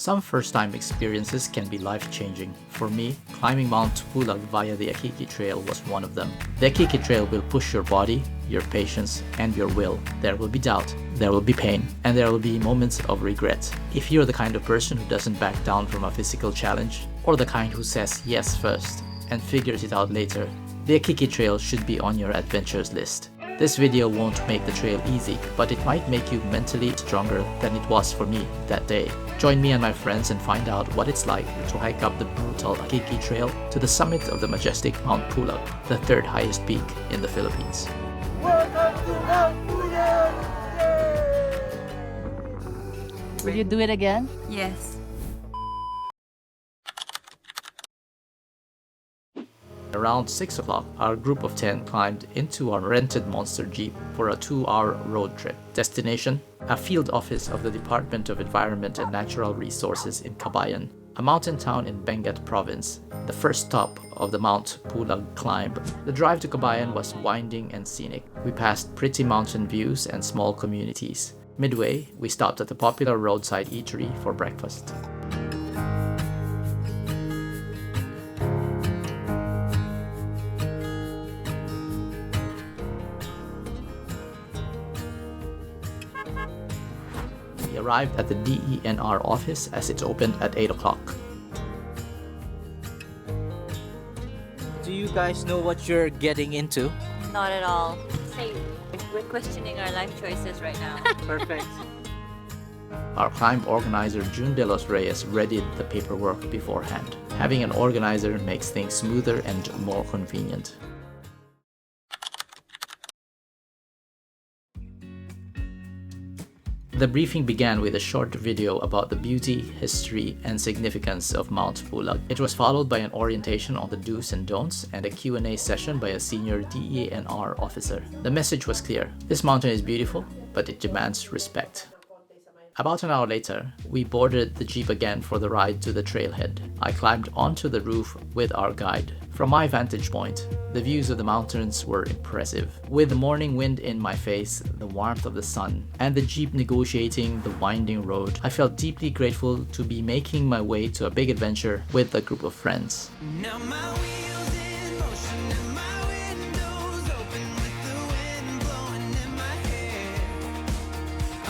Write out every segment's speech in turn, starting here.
Some first-time experiences can be life-changing. For me, climbing Mt Pulag via the Akiki Trail was one of them. The Akiki Trail will push your body, your patience, and your will. There will be doubt, there will be pain, and there will be moments of regret. If you're the kind of person who doesn't back down from a physical challenge, or the kind who says yes first and figures it out later, the Akiki Trail should be on your adventures list. This video won't make the trail easy, but it might make you mentally stronger than it was for me that day. Join me and my friends and find out what it's like to hike up the brutal Akiki Trail to the summit of the majestic Mt Pulag, the third highest peak in the Philippines. Welcome to Mt Pulag! Will you do it again? Yes. Around 6 o'clock, our group of 10 climbed into our rented monster jeep for a 2-hour road trip. Destination: a field office of the Department of Environment and Natural Resources in Kabayan, a mountain town in Benguet province, the first stop of the Mt Pulag climb. The drive to Kabayan was winding and scenic. We passed pretty mountain views and small communities. Midway, we stopped at a popular roadside eatery for breakfast. We arrived at the DENR office as it opened at 8 o'clock. Do you guys know what you're getting into? Not at all. Same. We're questioning our life choices right now. Perfect. Our climb organizer June de los Reyes readied the paperwork beforehand. Having an organizer makes things smoother and more convenient. The briefing began with a short video about the beauty, history, and significance of Mt Pulag. It was followed by an orientation on the do's and don'ts and a Q&A session by a senior DENR officer. The message was clear: this mountain is beautiful, but it demands respect. About an hour later, we boarded the jeep again for the ride to the trailhead. I climbed onto the roof with our guide. From my vantage point, the views of the mountains were impressive. With the morning wind in my face, the warmth of the sun, and the jeep negotiating the winding road, I felt deeply grateful to be making my way to a big adventure with a group of friends. Now my wheels in motion and my windows open with the wind blowing in my hair.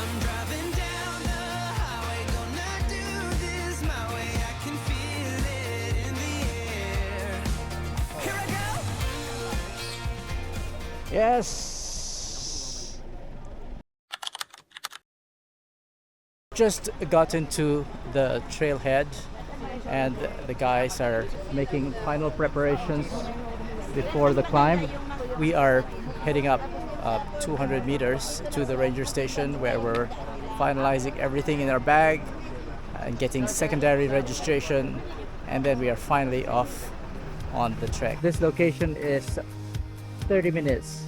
I'm driving down the highway, gonna do this my way. I can feel it in the air. Here I go. Yes! Just got into the trailhead and the guys are making final preparations before the climb. We are heading up 200 meters to the ranger station where we're finalizing everything in our bag and getting secondary registration, and then we are finally off on the trek. This location is 30 minutes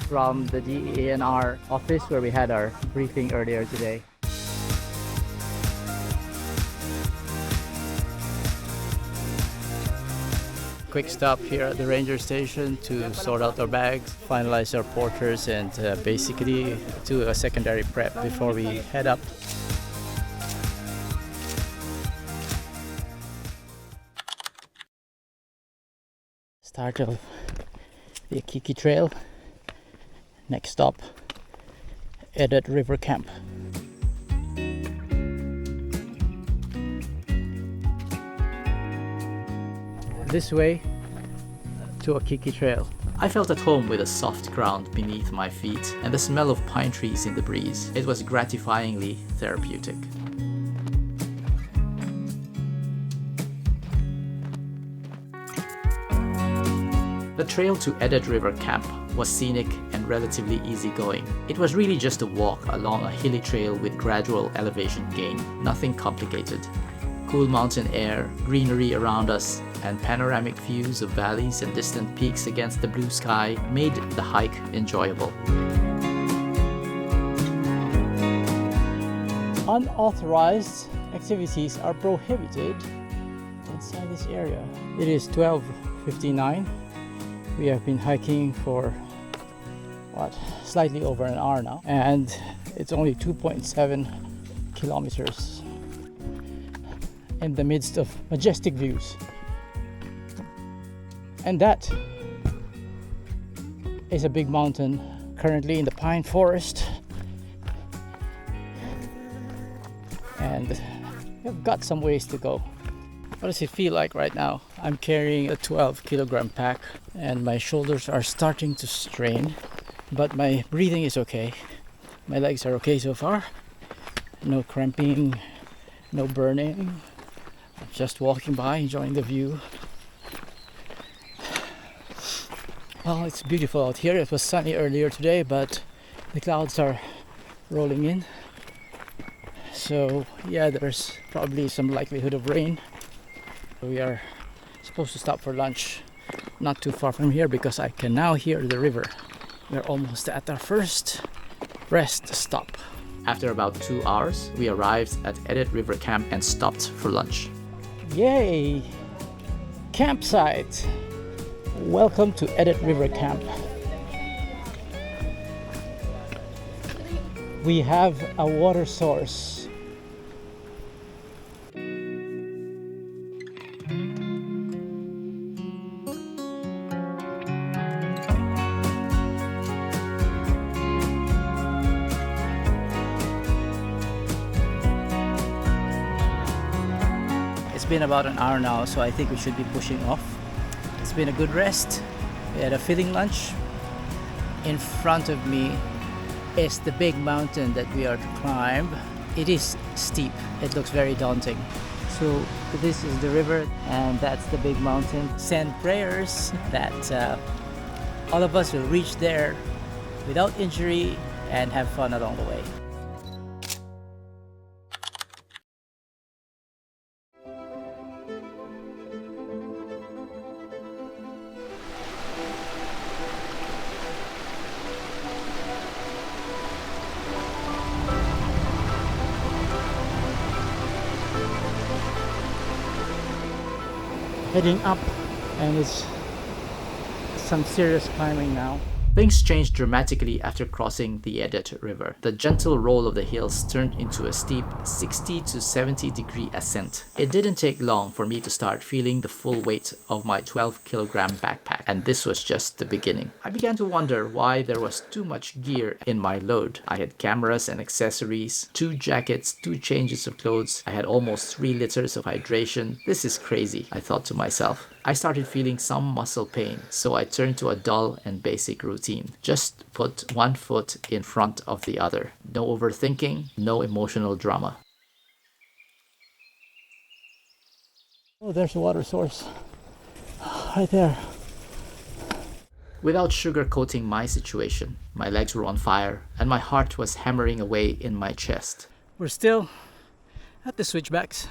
from the DENR office where we had our briefing earlier today. Quick stop here at the ranger station to sort out our bags, finalize our porters, and basically do a secondary prep before we head up. Start of the Akiki Trail. Next stop, Eddet River Camp. This way to Akiki Trail. I felt at home with the soft ground beneath my feet and the smell of pine trees in the breeze. It was gratifyingly therapeutic. The trail to Eddet River Camp was scenic and relatively easygoing. It was really just a walk along a hilly trail with gradual elevation gain, nothing complicated. Cool mountain air, greenery around us, and panoramic views of valleys and distant peaks against the blue sky made the hike enjoyable. Unauthorized activities are prohibited inside this area. It is 12:59. We have been hiking for slightly over an hour now, and it's only 2.7 kilometers. in the midst of majestic views. And that is a big mountain currently in the pine forest. And we've got some ways to go. What does it feel like right now? I'm carrying a 12-kilogram pack and my shoulders are starting to strain, but my breathing is okay. My legs are okay so far. No cramping, no burning. I'm just walking by, enjoying the view. Well, it's beautiful out here. It was sunny earlier today, but the clouds are rolling in. So yeah, there's probably some likelihood of rain. We are supposed to stop for lunch not too far from here because I can now hear the river. We're almost at our first rest stop. After about 2 hours, we arrived at Eddet River Camp and stopped for lunch. Yay! Campsite! Welcome to Eddet River Camp. We have a water source. It's been about an hour now, so I think we should be pushing off. It's been a good rest. We had a filling lunch. In front of me is the big mountain that we are to climb. It is steep. It looks very daunting. So this is the river and that's the big mountain. Send prayers that all of us will reach there without injury and have fun along the way. Heading up, and it's some serious climbing now. Things changed dramatically after crossing the Eddet River. The gentle roll of the hills turned into a steep 60 to 70 degree ascent. It didn't take long for me to start feeling the full weight of my 12-kilogram backpack, and this was just the beginning. I began to wonder why there was too much gear in my load. I had cameras and accessories, 2 jackets, 2 changes of clothes. I had almost 3 liters of hydration. This is crazy, I thought to myself. I started feeling some muscle pain, so I turned to a dull and basic routine. Just put one foot in front of the other. No overthinking, no emotional drama. Oh, there's a water source right there. Without sugarcoating my situation, my legs were on fire and my heart was hammering away in my chest. We're still at the switchbacks.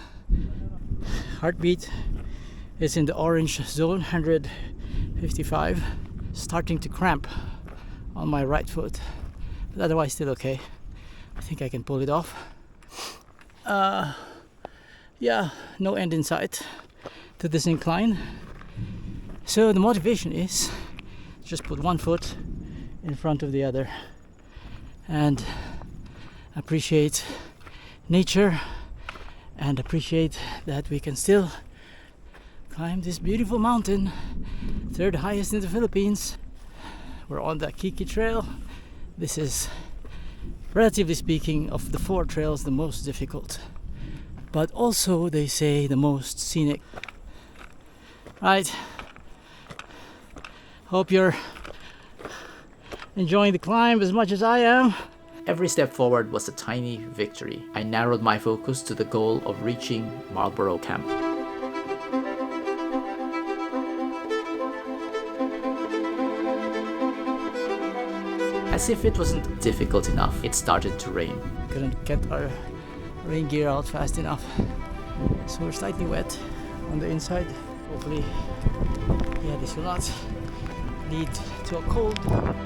Heartbeat is in the orange zone, 155. Starting to cramp on my right foot, but otherwise still okay. I think I can pull it off. Yeah, no end in sight to this incline. So the motivation is just put one foot in front of the other and appreciate nature and appreciate that we can still climb this beautiful mountain, 3rd highest in the Philippines. We're on the Akiki Trail. This is, relatively speaking, of the 4 trails the most difficult, but also they say the most scenic. Right, hope you're enjoying the climb as much as I am. Every step forward was a tiny victory. I narrowed my focus to the goal of reaching Marlboro Camp. As if it wasn't difficult enough, it started to rain. Couldn't get our rain gear out fast enough, so we're slightly wet on the inside. Hopefully, yeah, this will not lead to a cold.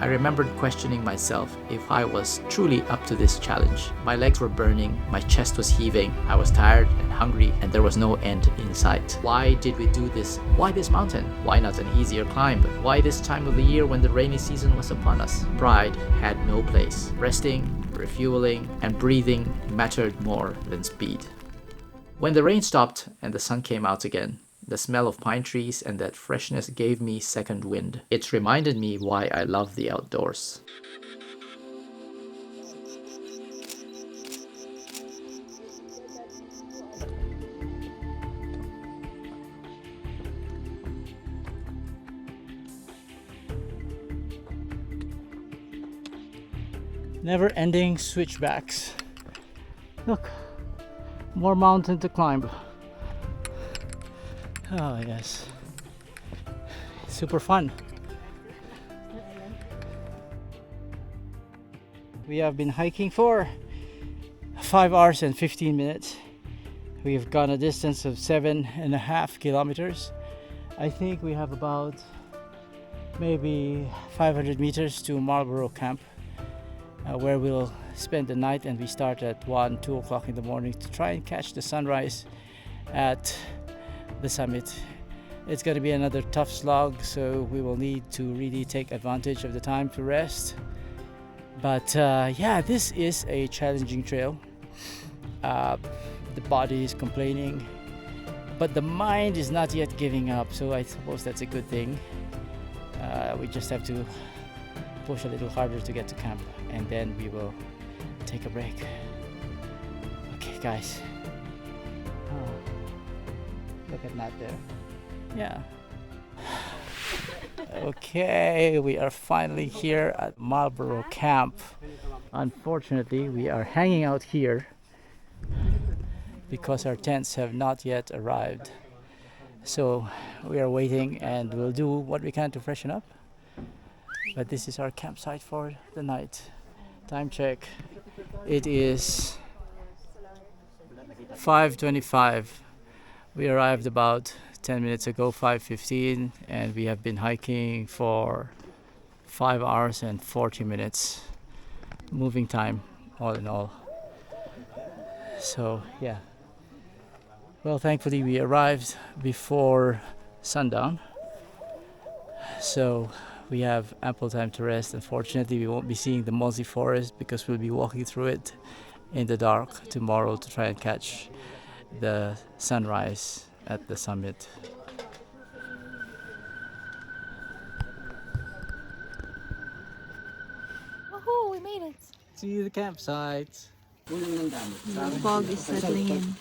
I remembered questioning myself if I was truly up to this challenge. My legs were burning, my chest was heaving, I was tired and hungry, and there was no end in sight. Why did we do this? Why this mountain? Why not an easier climb? Why this time of the year when the rainy season was upon us? Pride had no place. Resting, refueling, and breathing mattered more than speed. When the rain stopped and the sun came out again, the smell of pine trees and that freshness gave me second wind. It reminded me why I love the outdoors. Never-ending switchbacks. Look, more mountain to climb. Oh yes, super fun. We have been hiking for 5 hours and 15 minutes. We've gone a distance of 7.5 kilometers. I think we have about maybe 500 meters to Marlboro Camp, where we'll spend the night, and we start at 2 o'clock in the morning to try and catch the sunrise at the summit. It's going to be another tough slog, so we will need to really take advantage of the time to rest. But yeah, this is a challenging trail. The body is complaining, but the mind is not yet giving up, so I suppose that's a good thing. We just have to push a little harder to get to camp, and then we will take a break. Okay guys, look at that there. Yeah. Okay, we are finally here at Marlboro Camp. Unfortunately, we are hanging out here because our tents have not yet arrived. So we are waiting, and we'll do what we can to freshen up. But this is our campsite for the night. Time check. It is 5:25. We arrived about 10 minutes ago, 5:15, and we have been hiking for 5 hours and 40 minutes. Moving time, all in all. So, yeah. Well, thankfully we arrived before sundown. So we have ample time to rest. Unfortunately, we won't be seeing the mossy forest because we'll be walking through it in the dark tomorrow to try and catch the sunrise at the summit. Woohoo! We made it! See the campsite. The fog is settling in.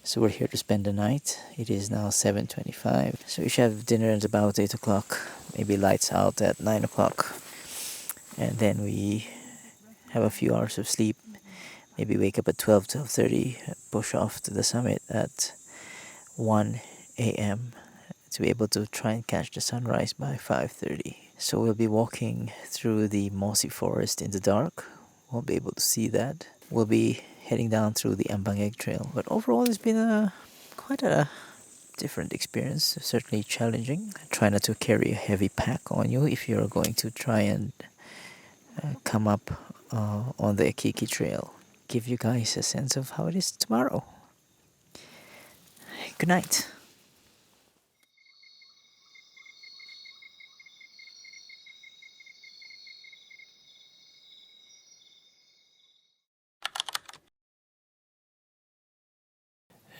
So we're here to spend the night. It is now 7:25. So we should have dinner at about 8 o'clock. Maybe lights out at 9 o'clock. And then we have a few hours of sleep. Maybe wake up at 12:30, push off to the summit at 1 a.m. to be able to try and catch the sunrise by 5:30. So we'll be walking through the mossy forest in the dark. Won't be able to see that. We'll be heading down through the Ambangeg Trail. But overall, it's been quite a different experience. Certainly challenging. Try not to carry a heavy pack on you if you're going to try and come up on the Akiki Trail. Give you guys a sense of how it is tomorrow. Good night.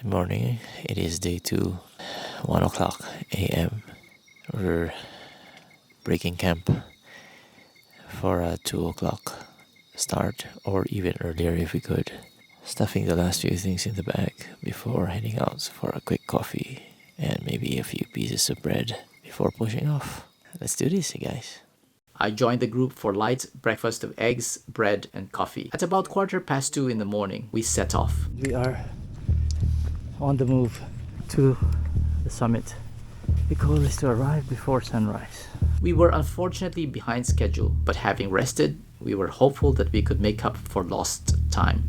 Good morning. It is day 2, 1 o'clock a.m. We're breaking camp for a 2 o'clock start, or even earlier if we could. Stuffing the last few things in the bag before heading out for a quick coffee and maybe a few pieces of bread before pushing off. Let's do this, you guys. I joined the group for light breakfast of eggs, bread, and coffee. At about 2:15 in the morning, we set off. We are on the move to the summit. The goal is to arrive before sunrise. We were unfortunately behind schedule, but having rested, we were hopeful that we could make up for lost time.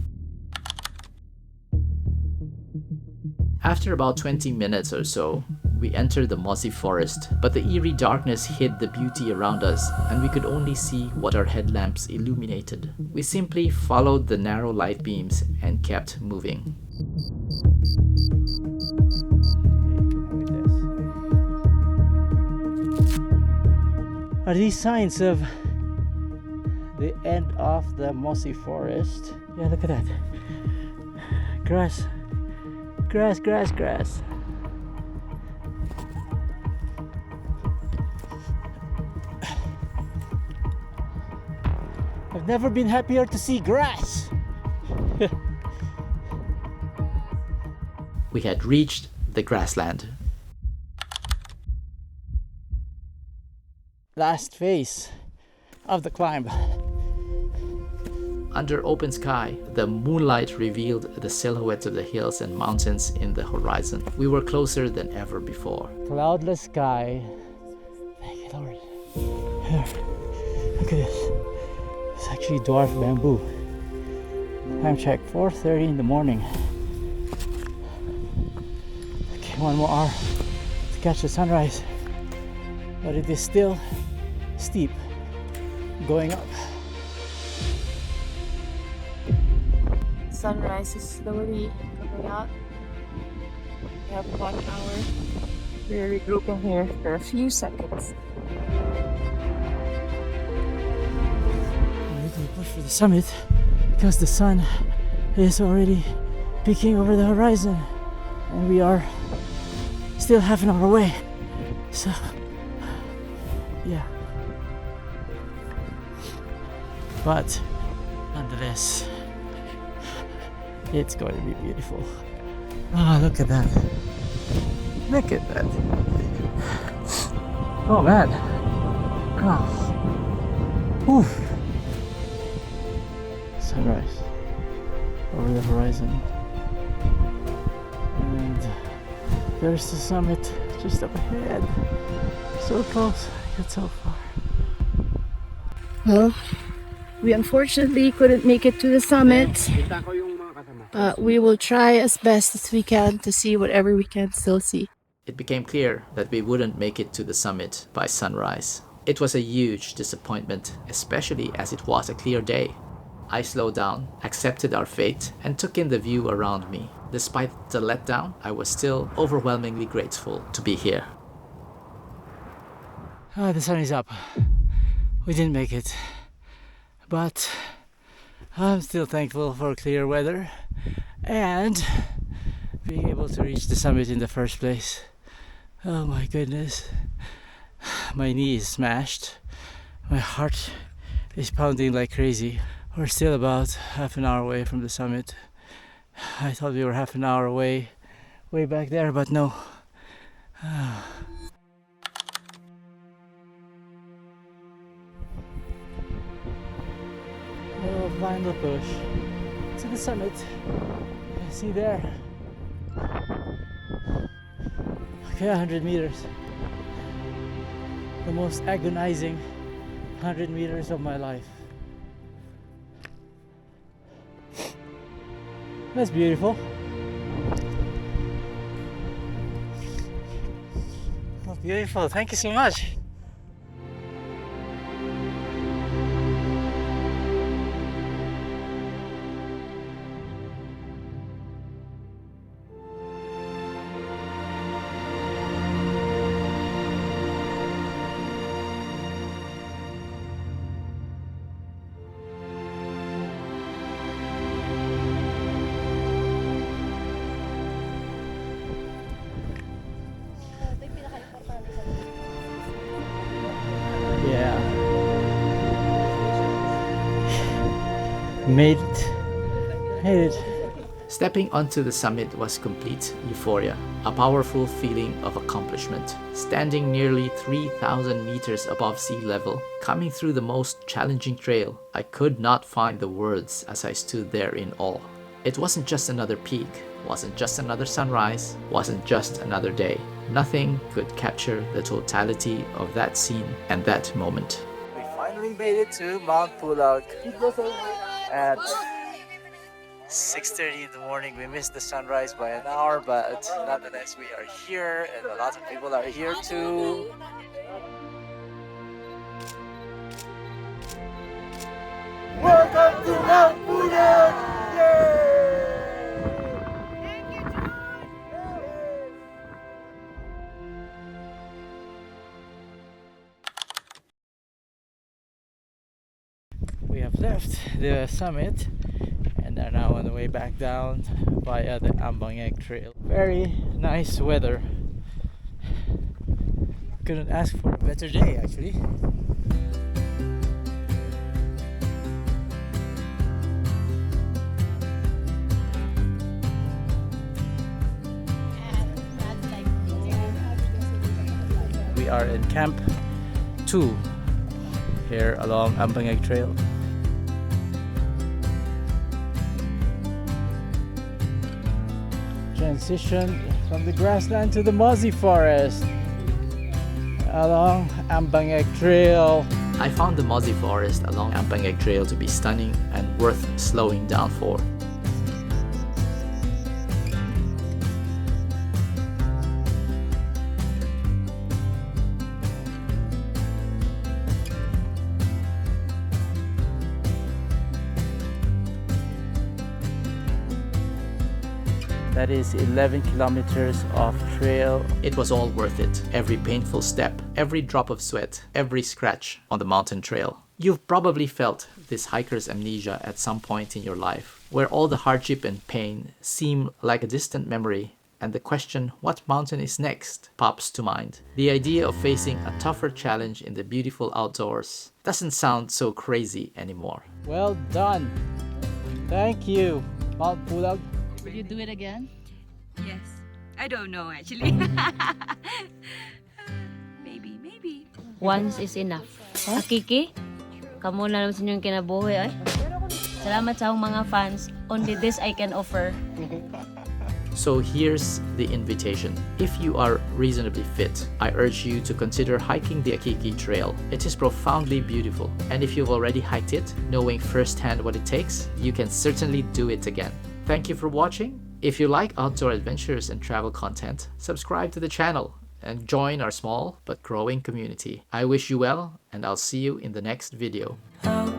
After about 20 minutes or so, we entered the mossy forest, but the eerie darkness hid the beauty around us, and we could only see what our headlamps illuminated. We simply followed the narrow light beams and kept moving. Are these signs of the end of the mossy forest? Yeah, look at that. Grass. Grass, grass, grass. I've never been happier to see grass. We had reached the grassland. Last phase of the climb. Under open sky, the moonlight revealed the silhouettes of the hills and mountains in the horizon. We were closer than ever before. Cloudless sky. Thank you, Lord. Here. Look at this. It's actually dwarf bamboo. Time check, 4:30 in the morning. Okay, 1 more hour to catch the sunrise. But it is still steep going up. Sunrise is slowly coming out. We have 1 hour. We're regrouping here for a few seconds. We need to push for the summit because the sun is already peeking over the horizon and we are still half an hour away. So, yeah. But nonetheless, it's going to be beautiful. Ah, look at that. Look at that. Oh man. Oh. Whew. Sunrise over the horizon. And there's the summit just up ahead. So close, yet so far. Well, we unfortunately couldn't make it to the summit. We will try as best as we can to see whatever we can still see. It became clear that we wouldn't make it to the summit by sunrise. It was a huge disappointment, especially as it was a clear day. I slowed down, accepted our fate, and took in the view around me. Despite the letdown, I was still overwhelmingly grateful to be here. The sun is up. We didn't make it. But I'm still thankful for clear weather and being able to reach the summit in the first place. Oh my goodness. My knee is smashed. My heart is pounding like crazy. We're still about half an hour away from the summit. I thought we were half an hour away, way back there, but no. Oh, final push to the summit. See there. Okay, 100 meters. The most agonizing 100 meters of my life. That's beautiful. Oh, beautiful. Thank you so much. Yeah. Made it. Made it. Stepping onto the summit was complete euphoria, a powerful feeling of accomplishment. Standing nearly 3,000 meters above sea level, coming through the most challenging trail, I could not find the words as I stood there in awe. It wasn't just another peak, wasn't just another sunrise, wasn't just another day. Nothing could capture the totality of that scene and that moment. We finally made it to Mt Pulag at 6:30 in the morning. We missed the sunrise by an hour, but nonetheless we are here and a lot of people are here too. Welcome to Mt Pulag! We have left the summit and now on the way back down via the Ambangeg Trail. Very nice weather. Couldn't ask for a better day actually. We are in Camp 2 here along Ambangeg Trail. Transition from the grassland to the mozzie forest along Ambangeg Trail. I found the mozzie forest along Ambangeg Trail to be stunning and worth slowing down for. That is 11 kilometers of trail. It was all worth it. Every painful step, every drop of sweat, every scratch on the mountain trail. You've probably felt this hiker's amnesia at some point in your life, where all the hardship and pain seem like a distant memory, and the question, what mountain is next, pops to mind. The idea of facing a tougher challenge in the beautiful outdoors doesn't sound so crazy anymore. Well done. Thank you, Mt Pulag. Will you do it again? Yes. I don't know actually. Maybe. Once is enough. Akiki, kamo na naman sa inyong kinabuhi ay. Salamat sa akong mga fans. Only this I can offer. So here's the invitation. If you are reasonably fit, I urge you to consider hiking the Akiki Trail. It is profoundly beautiful, and if you've already hiked it, knowing firsthand what it takes, you can certainly do it again. Thank you for watching. If you like outdoor adventures and travel content, subscribe to the channel and join our small but growing community. I wish you well, and I'll see you in the next video. How